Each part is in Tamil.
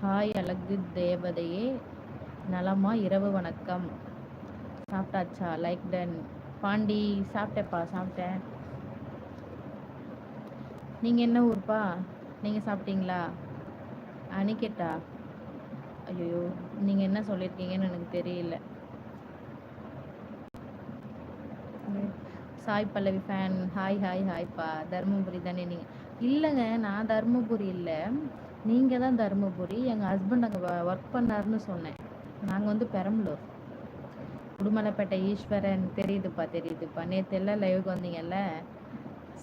ஹாய் அழகு தேவதையே, நலமா? இரவு வணக்கம். சாப்பிட்டாச்சா? Like done. பாண்டி சாப்பிட்டேப்பா, சாப்பிட்டேன். நீங்கள் என்ன ஊர்ப்பா? நீங்கள் சாப்பிட்டீங்களா? அனிகேட்டா? ஐயோ, நீங்கள் என்ன சொல்லியிருக்கீங்கன்னு எனக்கு தெரியல. Sai Pallavi fan. Hi hi ஹாய்ப்பா. தருமபுரி தானே நீங்கள்? இல்லைங்க, நான் தருமபுரி இல்லை, நீங்கள் தான் தருமபுரி. எங்கள் ஹஸ்பண்ட் அங்கே ஒர்க் பண்ணாருன்னு சொன்னேன். நாங்கள் வந்து பெரம்பலூர், உடுமலைப்பேட்டை. ஈஸ்வரன் தெரியுதுப்பா, தெரியுதுப்பா. நேற்று எல்லாம் லைவுக்கு வந்தீங்கல்ல.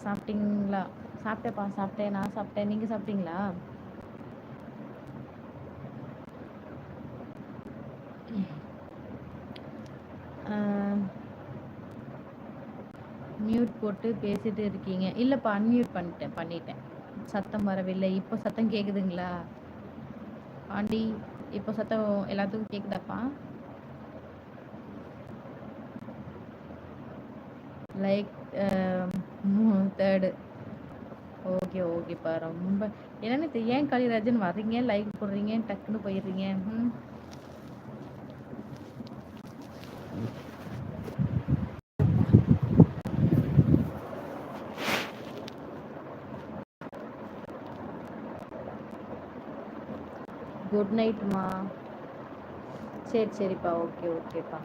சாப்பிட்டீங்களா? சாப்பிட்டேப்பா, சாப்பிட்டேன். நான் சாப்பிட்டேன். நீங்கள் சாப்பிட்டீங்களா? மியூட் போட்டு பேசிட்டு இருக்கீங்க. இல்லைப்பா, அன்மியூட் பண்ணிட்டேன். சத்தம் வரவில்லை. இப்போ சத்தம் கேட்குதுங்களா ஆண்டி? இப்போ சத்தம் எல்லாத்துக்கும் கேட்குதாப்பா? Like third. ஓகே ஓகேப்பா. ரொம்ப என்னன்னு ஏன் கலிராஜன் வர்றீங்க, லைக் போடுறீங்க, டக்குன்னு போயிடுறீங்க. குட் நைட்மா. சரி சரிப்பா, ஓகே ஓகேப்பா.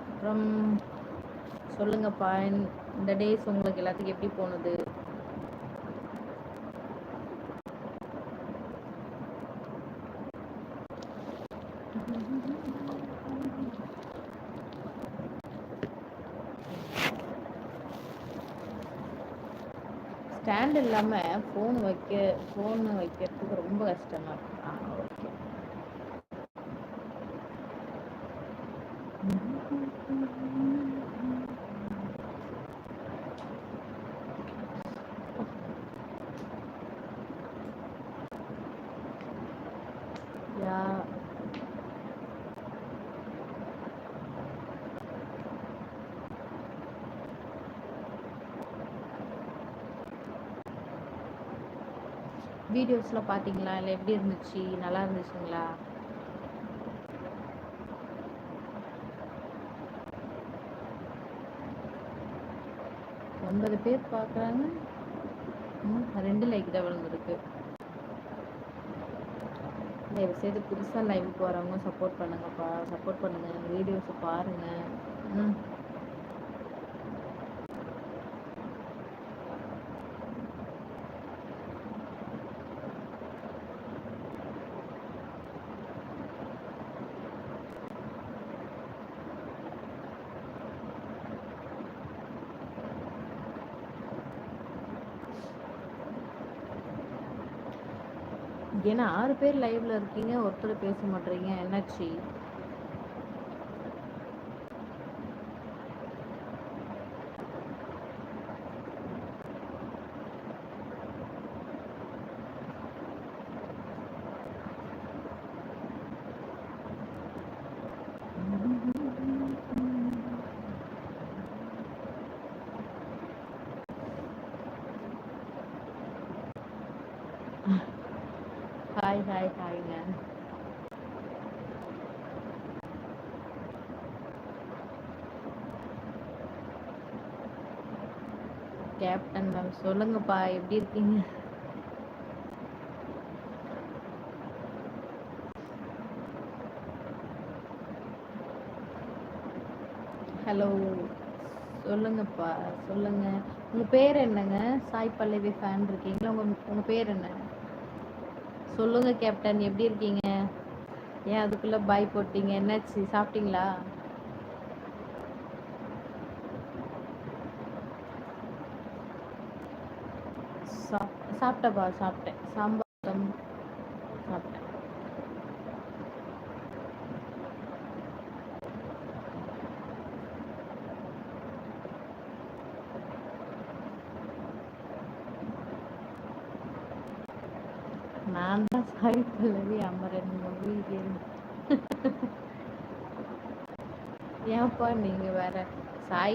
அப்புறம் சொல்லுங்கப்பா, இந்த டேஸ் உங்களுக்கு எல்லாத்துக்கும் எப்படி போனது? ஸ்டாண்ட் இல்லாமல் ஃபோன் வைக்கிறதுக்கு ரொம்ப கஷ்டமாக இருக்கு. ஓகே. யா, வீடியோஸ்லாம் பார்த்தீங்களா? இல்லை எப்படி இருந்துச்சு? நல்லா இருந்துச்சுங்களா? 9 பேர் பார்க்குறாங்க. 2 லைக் தான் விழுந்துருக்கு. தயவு செய்து புதுசாக லைவுக்கு வரவங்க சப்போர்ட் பண்ணுங்கப்பா, சப்போர்ட் பண்ணுங்கள், வீடியோஸை பாருங்கள். ம் ஏன்னா 6 பேர் லைவ்ல இருக்கீங்க, ஒருத்தர் பேச மாட்டேறீங்க, என்னாச்சு? ஹாய் ஹாய் ஹாய்ங்க. கேப்டன் மேம் சொல்லுங்கப்பா, எப்படி இருக்கீங்க? ஹலோ, சொல்லுங்கப்பா, சொல்லுங்க. உங்க பேர் என்னங்க? சாய் பல்லவி ஃபேன் இருக்கீங்களா? உங்க பேர் என்ன? சொல்லுங்க கேப்டன், எப்படி இருக்கீங்க? ஏன் அதுக்குள்ள பாய் போட்டீங்க? என்னாச்சு? சாப்பிட்டீங்களா? சாப்பிட்டப்பா, சாப்பிட்டேன். சாம்பார் சாப்பிட்டேன். நான் தான் சாய் பல்லவி அமரன் மொழி. ஏன்ப்பா நீங்க வேற? சாய்